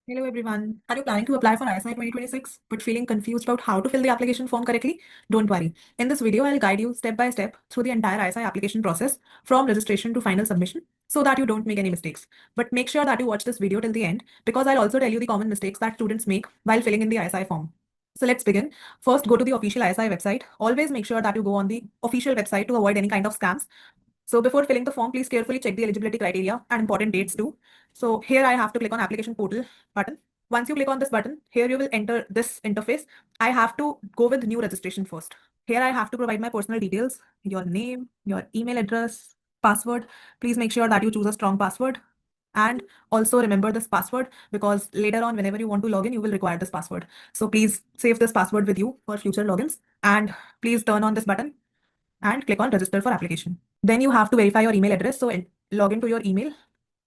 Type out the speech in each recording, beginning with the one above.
Hello everyone. Are you planning to apply for ISI 2026 but feeling confused about how to fill the application form correctly? Don't worry. In this video, I'll guide you step by step through the entire ISI application process from registration to final submission so that you don't make any mistakes. But make sure that you watch this video till the end because I'll also tell you the common mistakes that students make while filling in the ISI form. So let's begin. First, go to the official ISI website. Always make sure that you go on the official website to avoid any kind of scams. So before filling the form, please carefully check the eligibility criteria and important dates too. So here I have to click on application portal button. Once you click on this button, here you will enter this interface. I have to go with new registration first. Here I have to provide my personal details, your name, your email address, password. Please make sure that you choose a strong password. And also remember this password because later on, whenever you want to log in, you will require this password. So please save this password with you for future logins. And please turn on this button and click on register for application. Then you have to verify your email address. So log into your email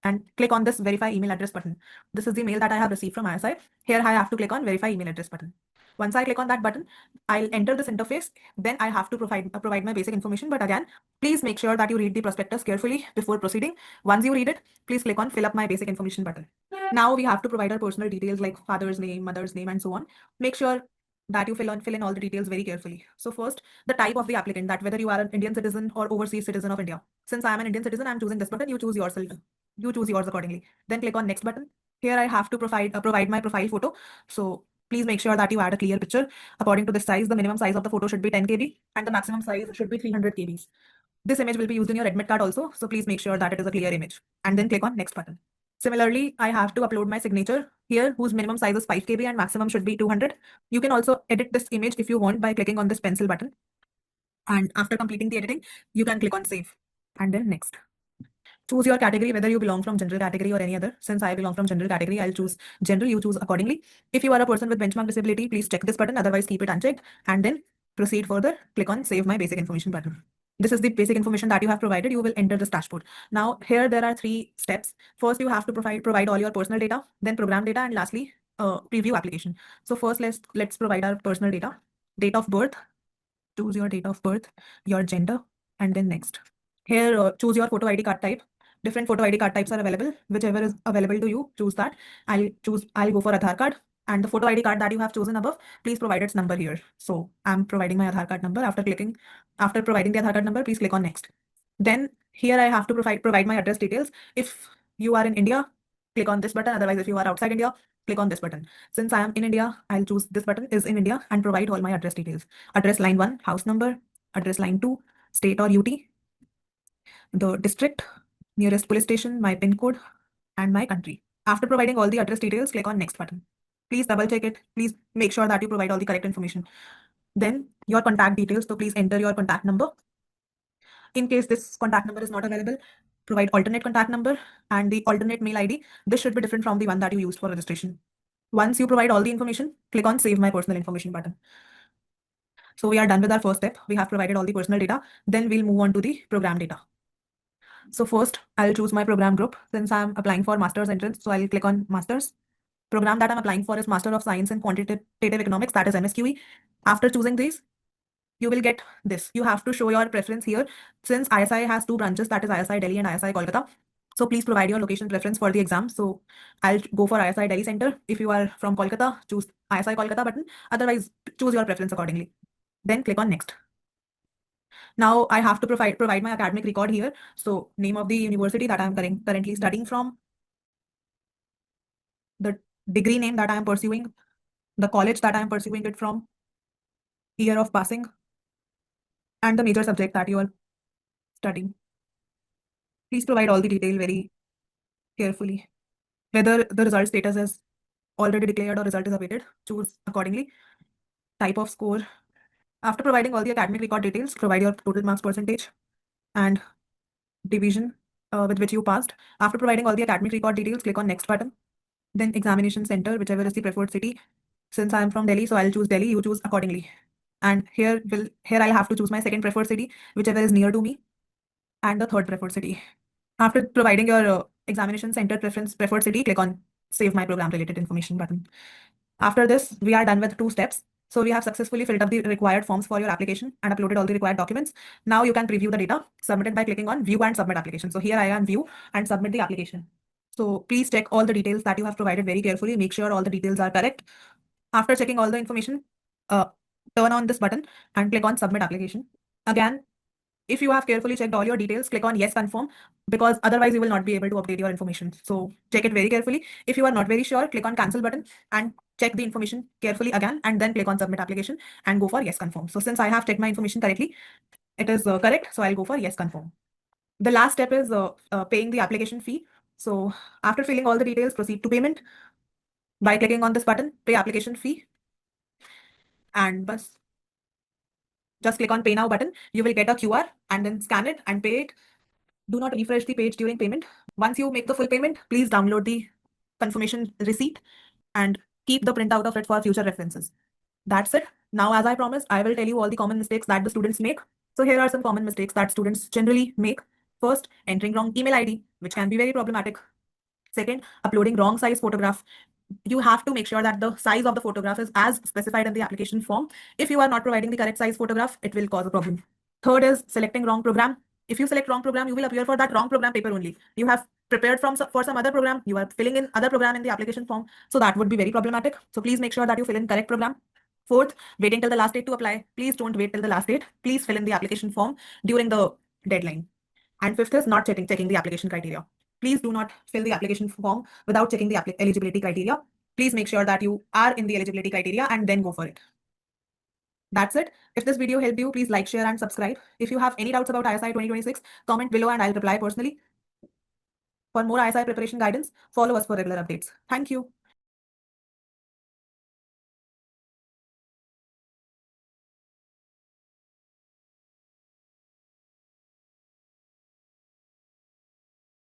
and click on this verify email address button. This is the mail that I have received from ISI. Here I have to click on verify email address button. Once I click on that button, I'll enter this interface. Then I have to provide my basic information. But again, please make sure that you read the prospectus carefully before proceeding. Once you read it, please click on fill up my basic information button. Now we have to provide our personal details like father's name, mother's name, and so on. Make sure that you fill in all the details very carefully. So first, the type of the applicant, that whether you are an Indian citizen or overseas citizen of India. Since I am an Indian citizen, I'm choosing this button. You choose yourself. You choose yours accordingly. Then click on next button. Here I have to provide my profile photo. So please make sure that you add a clear picture. According to this size, the minimum size of the photo should be 10 KB and the maximum size should be 300 KBs. This image will be used in your admit card also. So please make sure that it is a clear image and then click on next button. Similarly, I have to upload my signature here whose minimum size is 5 KB and maximum should be 200. You can also edit this image if you want by clicking on this pencil button. And after completing the editing, you can click on save and then next. Choose your category, whether you belong from general category or any other. Since I belong from general category, I'll choose general. You choose accordingly. If you are a person with benchmark disability, please check this button. Otherwise, keep it unchecked and then proceed further. Click on save my basic information button. This is the basic information that you have provided. You will enter this dashboard. Now, here there are 3 steps. First, you have to provide all your personal data, then program data, and lastly, preview application. So first, let's provide our personal data. Date of birth. Choose your date of birth, your gender, and then next. Here, choose your photo ID card type. Different photo ID card types are available. Whichever is available to you, choose that. I'll go for Aadhaar card. And the photo ID card that you have chosen above, please provide its number here. So I'm providing my Aadhaar card number. After providing the Aadhaar card number, please click on next. Then here I have to provide my address details. If you are in India, click on this button. Otherwise, if you are outside India, click on this button. Since I am in India, I'll choose this button is in India and provide all my address details. Address line 1, house number, address line 2, state or UT, the district, nearest police station, my PIN code, and my country. After providing all the address details, click on next button. Please double check it. Please make sure that you provide all the correct information. Then your contact details. So please enter your contact number. In case this contact number is not available, provide alternate contact number and the alternate mail ID. This should be different from the one that you used for registration. Once you provide all the information, click on save my personal information button. So we are done with our first step. We have provided all the personal data. Then we'll move on to the program data. So first, I'll choose my program group since I'm applying for master's entrance. So I'll click on master's. Program that I'm applying for is Master of Science in Quantitative Economics, that is MSQE. After choosing these, you will get this. You have to show your preference here. Since ISI has 2 branches, that is ISI Delhi and ISI Kolkata. So please provide your location preference for the exam. So I'll go for ISI Delhi Center. If you are from Kolkata, choose ISI Kolkata button. Otherwise, choose your preference accordingly. Then click on next. Now I have to provide my academic record here. So name of the university that I'm currently studying from, the degree name that I am pursuing, the college that I am pursuing it from, year of passing, and the major subject that you are studying. Please provide all the detail very carefully. Whether the result status is already declared or result is awaited, choose accordingly. Type of score. After providing all the academic record details, provide your total marks percentage and division with which you passed. After providing all the academic record details, click on next button. Then examination center, whichever is the preferred city. Since I am from Delhi, so I'll choose Delhi. You choose accordingly. And here I'll have to choose my second preferred city, whichever is near to me, and the third preferred city. After providing your examination center preferred city, click on save my program related information button. After this, we are done with 2 steps. So we have successfully filled up the required forms for your application and uploaded all the required documents. Now you can preview the data submitted by clicking on view and submit application. So here I am view and submit the application. So please check all the details that you have provided very carefully. Make sure all the details are correct. After checking all the information, uh, turn on this button and click on submit application. Again, if you have carefully checked all your details, click on yes confirm, because otherwise you will not be able to update your information. So check it very carefully. If you are not very sure, click on cancel button and check the information carefully again, and then click on submit application and go for yes confirm. So since I have checked my information correctly, it is correct. So I'll go for yes confirm. The last step is paying the application fee. So after filling all the details, proceed to payment by clicking on this button, pay application fee, and just click on pay now button. You will get a QR and then scan it and pay it. Do not refresh the page during payment. Once you make the full payment, please download the confirmation receipt and keep the printout of it for future references. That's it. Now, as I promised, I will tell you all the common mistakes that the students make. So here are some common mistakes that students generally make. First, entering wrong email ID, which can be very problematic. Second, uploading wrong size photograph. You have to make sure that the size of the photograph is as specified in the application form. If you are not providing the correct size photograph, it will cause a problem. Third is selecting wrong program. If you select wrong program, you will appear for that wrong program paper only. You have prepared for some other program, you are filling in other program in the application form, so that would be very problematic. So please make sure that you fill in correct program. Fourth, waiting till the last date to apply. Please don't wait till the last date. Please fill in the application form during the deadline. And fifth is not checking the application criteria. Please do not fill the application form without checking the eligibility criteria. Please make sure that you are in the eligibility criteria and then go for it. That's it. If this video helped you, please like, share, and subscribe. If you have any doubts about ISI 2026, comment below and I'll reply personally. For more ISI preparation guidance, follow us for regular updates. Thank you.